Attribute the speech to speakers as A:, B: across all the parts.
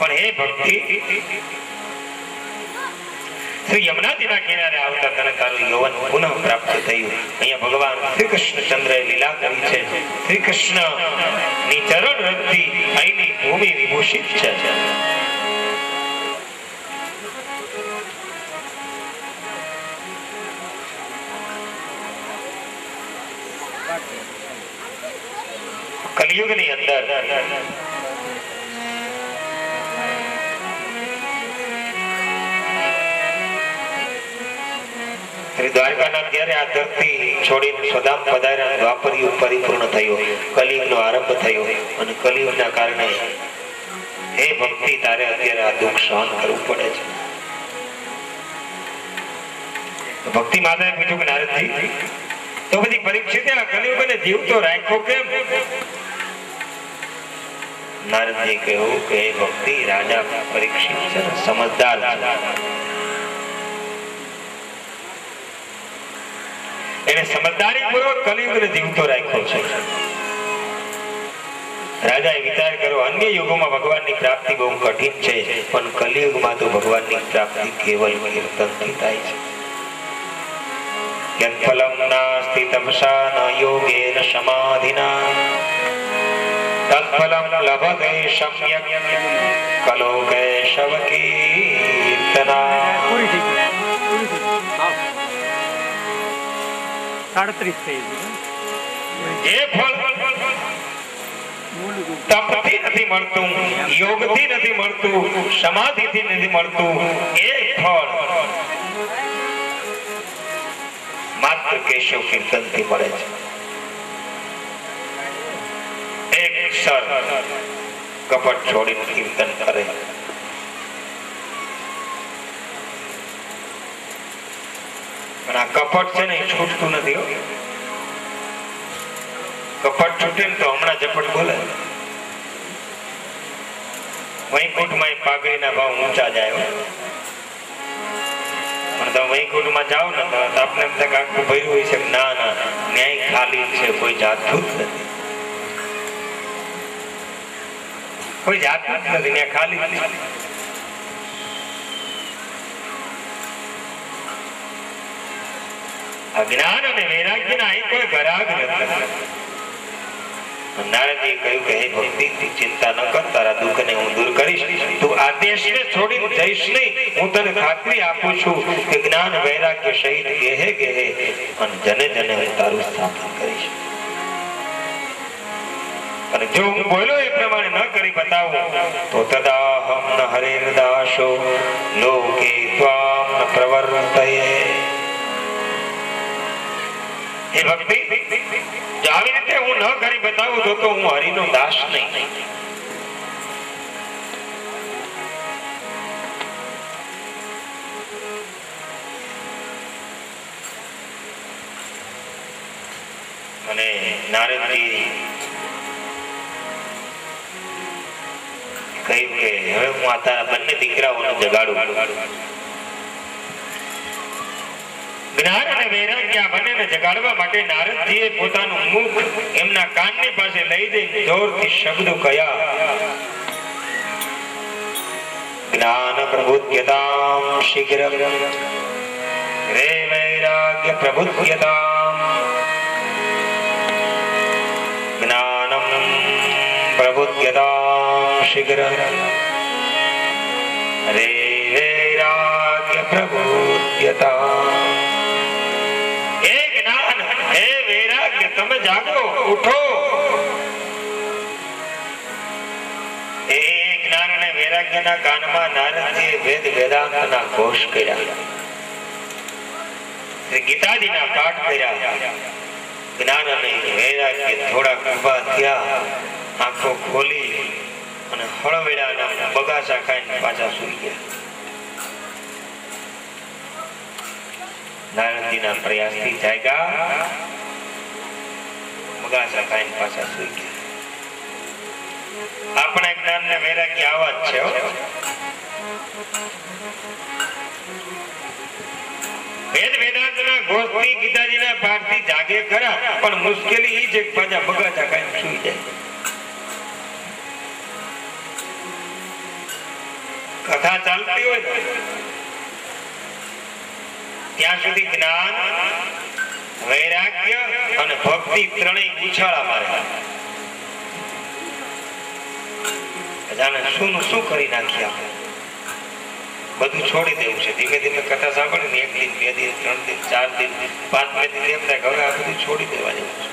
A: પણ હે ભક્તિ, શ્રી યમુનાજીના કિનારે આવતા તને તારું યૌવન પુનઃ પ્રાપ્ત થયું. અહીંયા ભગવાન શ્રી કૃષ્ણચંદ્રએ લીલા કરી છે. શ્રી કૃષ્ણ ની ચરણ રજથી અહીંની ભૂમિ વિભૂષિત છે. કલિયુગની અંદર દ્વારકાના ત્યારે આ ધરતી છોડીને સ્વધામ પધાર્યા. દ્વાપર યુગ પરિપૂર્ણ થયો, કલિયુગનો આરંભ થયો અને કલિયુગના કારણે હે ભક્તિ તારે અત્યારે આ દુઃખ સહન કરવું પડે છે. ભક્તિ માતાએ પૂછ્યું કે નારદજી, તો બધી પરીક્ષિતે આ કલિયુગને જીવતો રાખ્યો કેમ? નારદજી કહ્યું કે હે ભક્તિ, રાજા પરીક્ષિત છે, સમજદાર છે. એને સમજદારી પૂર્વક કલિયુગને જીવતો રાખ્યો છે. રાજાએ વિચાર કર્યો, અન્ય યુગોમાં ભગવાનની પ્રાપ્તિ બહુ કઠિન છે, પણ કલિયુગમાં તો ભગવાનની પ્રાપ્તિ કેવલ કીર્તનથી થાય છે. યત્ફલમ નાસ્તિ તપસા ન યોગેન સમાધિના તત્ફલમ લભતે સમ્યક કલો કેશવ કીર્તના.
B: 37 થઈ
A: જે ફળ તપથી નથી મળતું, યોગથી નથી મળતું, સમાધિથી નથી મળતું, એ ફળ માત્ર કેશવ કીર્તનથી મળે છે. એક સર કપટ છોડીને કીર્તન કરે, પણ આ કપટ છે ને એ છૂટતું નથી. કપટ છૂટે ને તો હમણાં ઝપટ બોલે. વૈકુંઠમાં પાઘડીના ભાવ ઊંચા જાય, પણ તમે વૈકુંઠમાં જાઓ ને તો આપણે એમ થાય આખું ભર્યું હોય છે. ના ના, ન્યાય ખાલી છે, કોઈ જાતું જ નથી, કોઈ જાતું જ નથી, ન્યાય ખાલી જ નથી. અજ્ઞાન અને વૈરાગ્યના અહીં કોઈ ઘરાગ નથી. નારદજીએ કહ્યું કે હે ભક્તિ, ચિંતા ન કર, તારા દુઃખને હું દૂર કરીશ. તું આ દેશને છોડીને જઈશ નહીં. હું તને ખાતરી આપું છું કે જ્ઞાન વૈરાગ્ય સહિત ગેહે ગેહે અને જને જને હું તારું સ્થાપન કરીશ. અને જો હું બોલ્યો એ પ્રમાણે ન કરી બતાવું તો તદાહમ ન હરેર્દાશો લોકે ત્વામ ન પ્રવર્તયે. હે ભક્તિ, જો આવી રીતે હું ન કરી બતાવું તો હું હરિનો દાસ નહીં. અને નારદજી કહ્યું કે હવે હું આ તારા બંને દીકરાઓને જગાડું. જ્ઞાન અને વૈરાગ્ય બંનેને જગાડવા માટે નારદજીએ પોતાનું મુખ એમના કાનની પાસે લઈ જઈને જોરથી શબ્દો કયા. જ્ઞાન પ્રબુદ્ધ્યતામ શીઘ્રમ રે વૈરાગ્ય પ્રબુદ્ધ્યતામ. જ્ઞાનમ પ્રબુદ્ધ્યતામ શીઘ્રમ રે વૈરાગ્ય પ્રબુદ્ધ્યતામ. તમે જાગો, ઉઠો. એ જ્ઞાન અને વૈરાગ્યના કાનમાં નારદજીએ વેદ વેદાંતના ઘોષ કર્યા, શ્રી ગીતાજીના પાઠ કર્યા. જ્ઞાન અને વૈરાગ્ય થોડા ઉભા થયા, આંખો ખોલી અને હળવેળાના બગાસા ખાઈને પાછા સૂઈ ગયા. નારદજીના પ્રયાસથી જાગ્યા, બગાસા ખાઈને પાછા સૂઈ ગયા. આપણા જ્ઞાન ને વૈરાગ્ય આવા જ છે. વેદ વેદાંતના ઘોષથી ગીતાજીના પાઠથી જાગે ખરા, પણ મુશ્કેલી એ છે કે પાછા બગાસા ખાઈને સૂઈ જાય. કથા ચાલતી હોય ને ત્યાં સુધી જ્ઞાન, વૈરાગ્ય અને ભક્તિ ત્રણેય ઉછાળા મારે. જાણે શું કરી નાખી આપણે. બધું છોડી દેવું છે. ધીમે ધીમે કથા સાંભળે ને 1 દિન, 2 દિન, 3 દિન, 4 દિન, 5 દિન એમ થાય હવે આ બધું છોડી દેવા જેવું છે.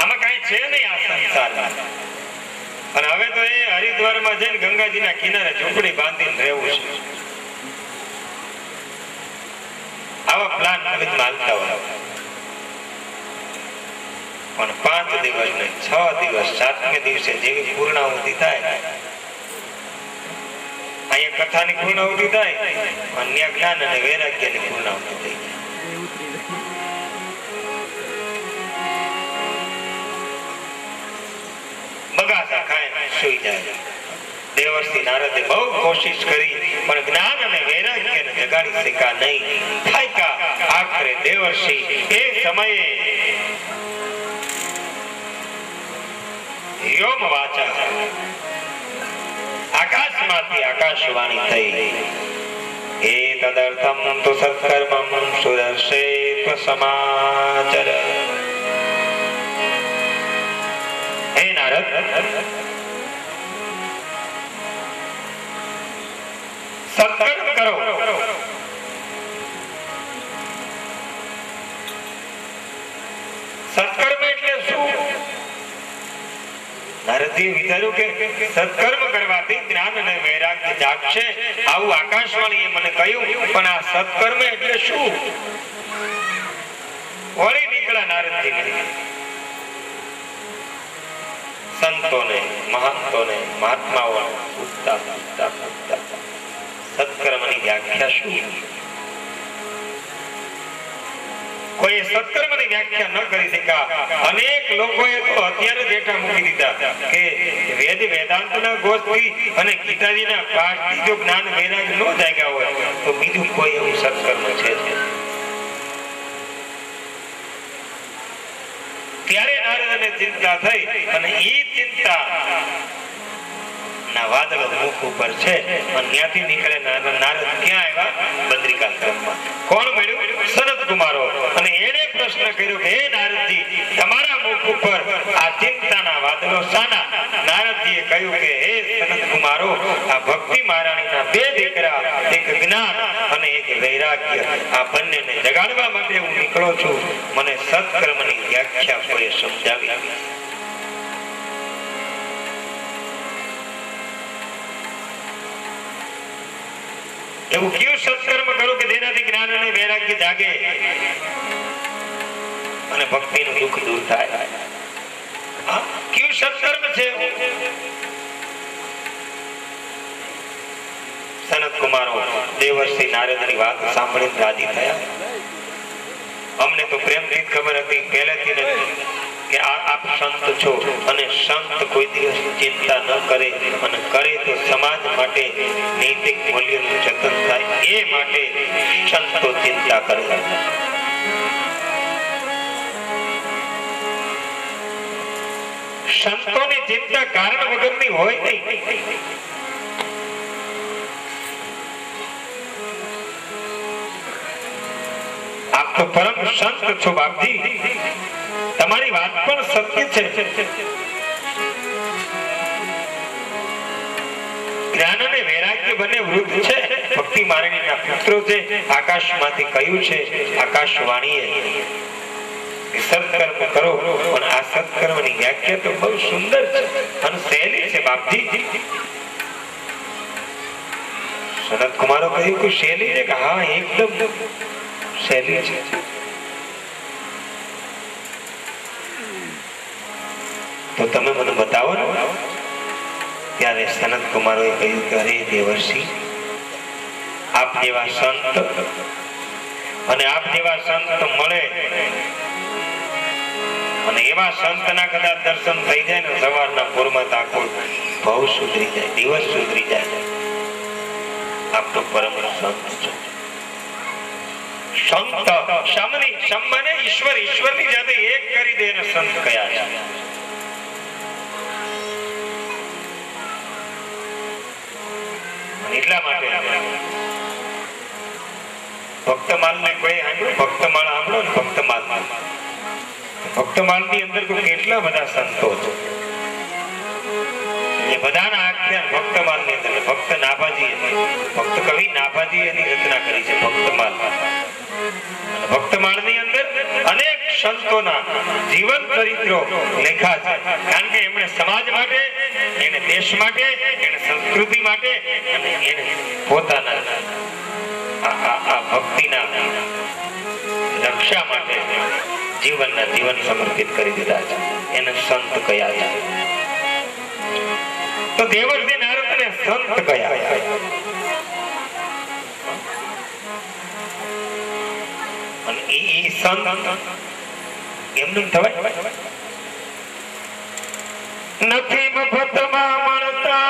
A: આમાં કઈ છે નહીં આ સંસારમાં. અને હવે તો એ હરિદ્વારમાં જઈને ગંગાજીના કિનારે ઝૂંપડી બાંધીને રહેવું છે. આવા પ્લાન મગજમાં હાલતા હોય. પણ 5 દિવસ ને 6 દિવસ 7મે દિવસે જેવી પૂર્ણાહુતિ થાય, અહીંયા કથાની પૂર્ણાહુતિ થાય, અન્ય જ્ઞાન અને વૈરાગ્યની પૂર્ણાહુતિ થઈ જાય. બગાસા ખાઈને સુઈ જાય. દેવર્ષિ નારદે બહુ કોશિશ કરી પણ જ્ઞાન અને વૈરાગ્યને જગાડી શક્યા નહીં. થાક્યા. આખરે દેવર્ષિ એ સમયે યોમ વાચા આકાશમાંથી આકાશવાણી થઈ. એ તદર્થમ તુ સત્કર્મં સુદર્શેત્વ સમાચર. હે નારદ, સત્કર્મ કરો. સત્કર્મ એટલે શું? નારદજીએ વિચાર્યું કે સત્કર્મ કરવાથી જ્ઞાન અને વૈરાગ્ય જાગશે, આવું આકાશવાણીએ મને કહ્યું. પણ આ સત્કર્મ એટલે શું? વળી નીકળ્યા નારદજી. સંતોને, મહંતોને, મહાત્માઓને પૂછતા પૂછતા પૂછતા સત્કર્મની વ્યાખ્યા શું? કોઈ સત્કર્મની વ્યાખ્યા ન કરી શક્યા. અનેક લોકોએ તો અત્યારે જ એઠા મૂકી દીધા કે વેદ વેદાંતના ગોષ્ઠી અને ગીતાજીના પાઠથી જો જ્ઞાન વૈરાગ્ય ન જાગ્યા હોય તો બીજું કોઈ એવું સત્કર્મ છે. ત્યારે નારદને ચિંતા થઈ અને એ ચિંતા ના વાદળો મુખ ઉપર છે. અને ત્યાંથી નીકળે નારદ. ક્યાં આવ્યા? બદ્રિકાશ્રમમાં. કોણ મળ્યું? સનત કુમારો. અને એને પ્રશ્ન કર્યો કે હે નારદજી, તમારા મુખ ઉપર આ ચિંતાના વાદળો શાના? નારદજીએ કહ્યું કે હે સનત કુમારો, આ ભક્તિ મહારાણીના 2 દીકરા, એક જ્ઞાન અને એક વૈરાગ્ય, આ બંનેને જગાડવા માટે હું નીકળો છું. મને સત્કર્મની વ્યાખ્યા કોઈએ સમજાવી. એવું કયું સત્કર્મ કરું કે જેનાથી જ્ઞાન અને વૈરાગ્ય જાગે અને ભક્તિનું દુઃખ દૂર થાય? કયું સત્કર્મ છે? સનત કુમારો દેવર્ષિ નારદની વાત સાંભળીને રાજી થયા. અમને તો પ્રેમથી ખબર હતી પહેલેથી જ કે આપ સંત છો અને સંત કોઈ દિવસ ચિંતા ન કરે અને કરે તો સમાજ માટે નૈતિક મૂલ્યનું જતન થાય. એ માટે સંતો ચિંતા કરે. સંતોની ચિંતા કારણ વગરની હોય નહીં. આપ તો પરમ સંત છો બાપજી. તમારી વાત પણ સત્ય છે. જ્ઞાન અને વૈરાગ્ય બંને વૃદ્ધ છે, ભક્તિ મારણીના પુત્રો છે. આકાશમાંથી કહ્યું છે આકાશવાણીએ કે સત્કર્મ કરો. પણ આ સત્કર્મની વ્યાખ્યા તો બહુ સુંદર છે અને સહેલી છે બાપજી. સનત કુમારો કહ્યું કે સહેલી છે? કે હા, એકદમ સહેલી છે. તો તમે મને બતાવો ને. ત્યારે સનત કુમારોએ કહ્યું કે અરે દેવર્ષિ, આપ જેવા સંત અને આપ જેવા સંત મળે અને એવા સંતના કદાચ દર્શન થઈ જાય ને સવારના પૂરમાં આખો ભાવ સુધરી જાય, દિવસ સુધરી જાય. આપ તો પરમ સંત છો. સંત શમને ઈશ્વરની જાતે એક કરી દે સંત કયા છે. એટલા માટે ભક્તમાલ ને કોઈ ભક્તમાળ સાંભળો ને ભક્તમાળ ની અંદર કેટલા બધા સંતો છે એ બધાના આખ્યાન ભક્તમાલ ની અંદર ભક્ત નાભાજી ભક્ત કવિ નાભાજી એની રચના કરી છે ભક્તમાલ. ભક્તમાળ ની અંદર અનેક સંતોના જીવન ચરિત્રો લેખા છે કારણ કે એમણે સમાજ માટે એને દેશ માટે એને સંસ્કૃતિ માટે અને એને પોતાના આ ભક્તિના રક્ષા માટે જીવન સમર્પિત કરી દીધા છે. એને સંત કયા છે. તો દેવર્ષિ નારદને સંત કયા. અને એ સંત એમનું થવાય નથી મફતમાં મળતા.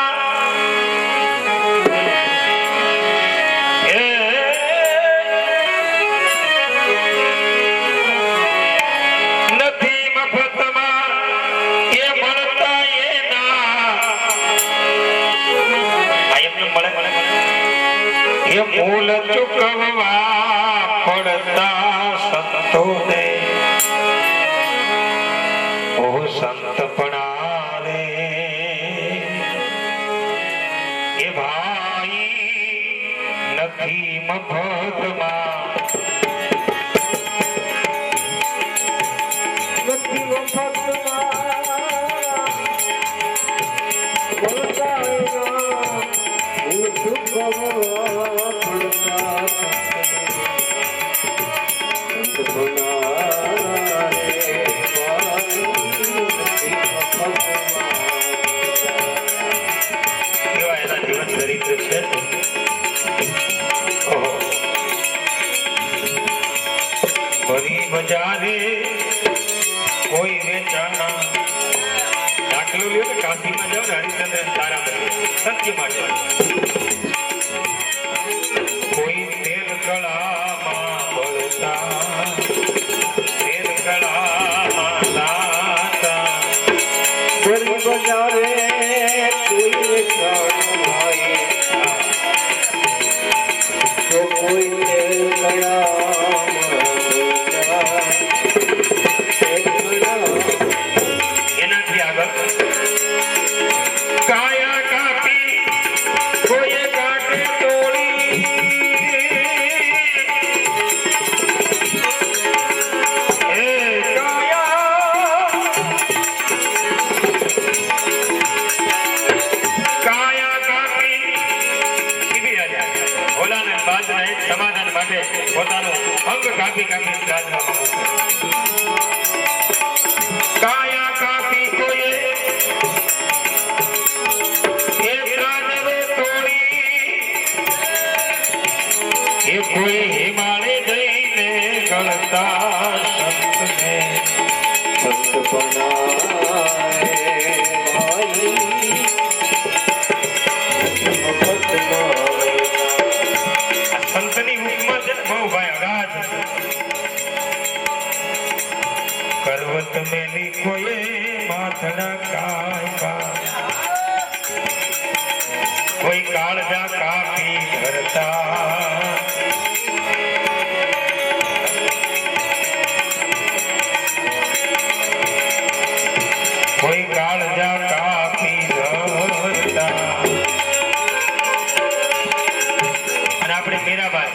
A: મૂલ ચૂકવવા પડતા સંતોને ઓ સંતપણા રે એ ભાઈ નથી મફતમાં બજારે કોઈ વેચાણા દાખલો લ્યો તો કાશીમાં જાઓ ને હરિચંદ્ર તારામણી સત્ય માટે કોઈ તેલ કળામાં બળતા તેલ કળામાં દાતા કોઈ બજારે કોઈ વેચાણા તો કોઈ તેલ કળા સમાધાન માટે પોતાનું અંગ કાપી કાપી કાયા કાપી કોઈએ એ ત્રાજવે તોડી એ કોઈ હિમાલય જઈને ગળતા સંતને સંત બનાય સંતની ઉપમા છે બહુ ભાઈ અગાધ. કરવત મેલી કોઈ માથડા કાય કોઈ કાળજા કાપી ધરતા કોઈ કાળજા કાપી ધરતા. અને આપણે મીરાબાઈ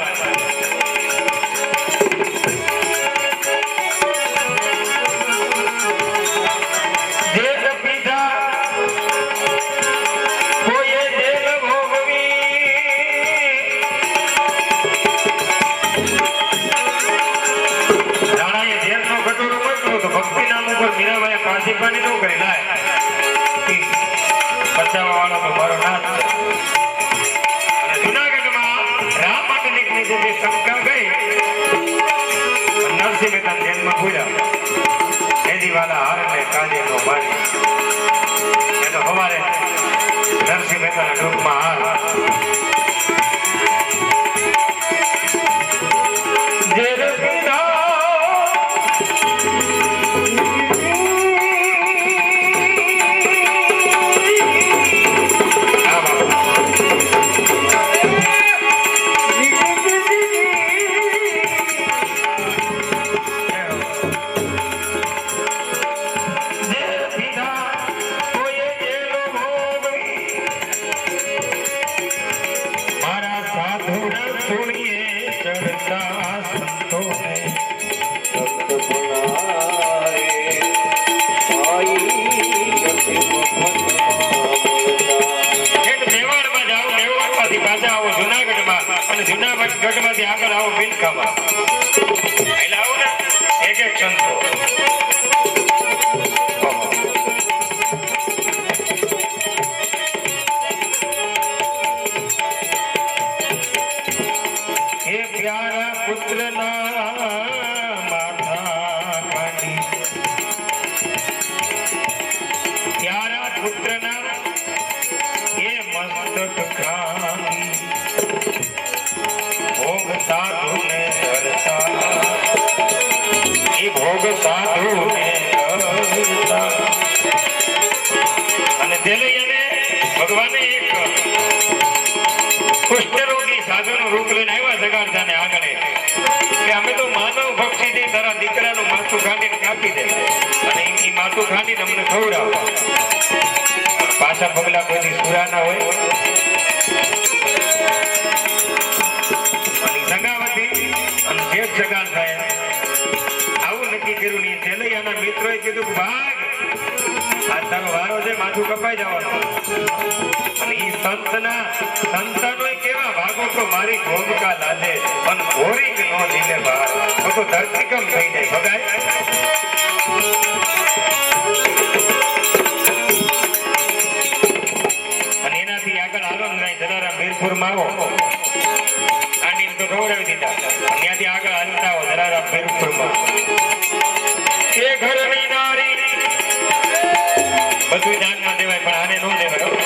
A: મીરાબાઈ પાછી પાણી ન કરી લાય બચાવવા વાળો તો મારો નાથ છે. અને જુનાગઢમાં રામ માટેની જે શંકા ગઈ નરસિંહ મહેતા ધ્યાનમાં ભૂલ્યા એની વાલા હારને કાજે નો મારી એ તો હવારે નરસિંહ મહેતાના ટૂંકમાં હાર ગઢમાંથી આગળ આવો બિલખામાં એટલે આવો ને એક એક સંતો હે પ્યારા પુત્રના માથા કાઢી પ્યારા પુત્રના એ મસ્તક ખાંગી ભોગ સાધુ ને ધરતા એ ભોગ સાધુ ને ધરતા અને દેલૈયાને ભગવાને એક કુષ્ઠરોગી સાધુનું રૂપ લઈને આવ્યા જગાડતા ને આગળ કે અમે તો માનવ ભક્ષી થી તારા દીકરાનું માથું ખાંડીને કાપી દે અને એ માથું ખાંડીને અમને ખવડાવો પાછા પગલા કોઈ સુરા ના હોય અને સંગાવતી અને જેઠ સગાન થાય આવું નક્કી કર્યું નહીં તેલૈયાના મિત્રોએ કીધું ભાગ આ તારો વારો છે માથું કપાઈ જવાનું અને એ સંતાનો કેવા ભાગો તો મારી ભોગકા લાદે પણ ભોરિંગ નો દીને બહાર તો ધરતીકમ થઈ જાય ભગાય અને એનાથી આગળ હાલો ને જલારામ વીરપુરમાં આવો આંડી તો ખવડાવી દીધા ત્યાંથી આગળ હાલતા આવો જલારામ વીરપુરમાં એ ઘરની નારી બધું દાનમાં દેવાય પણ આને ન દેવાય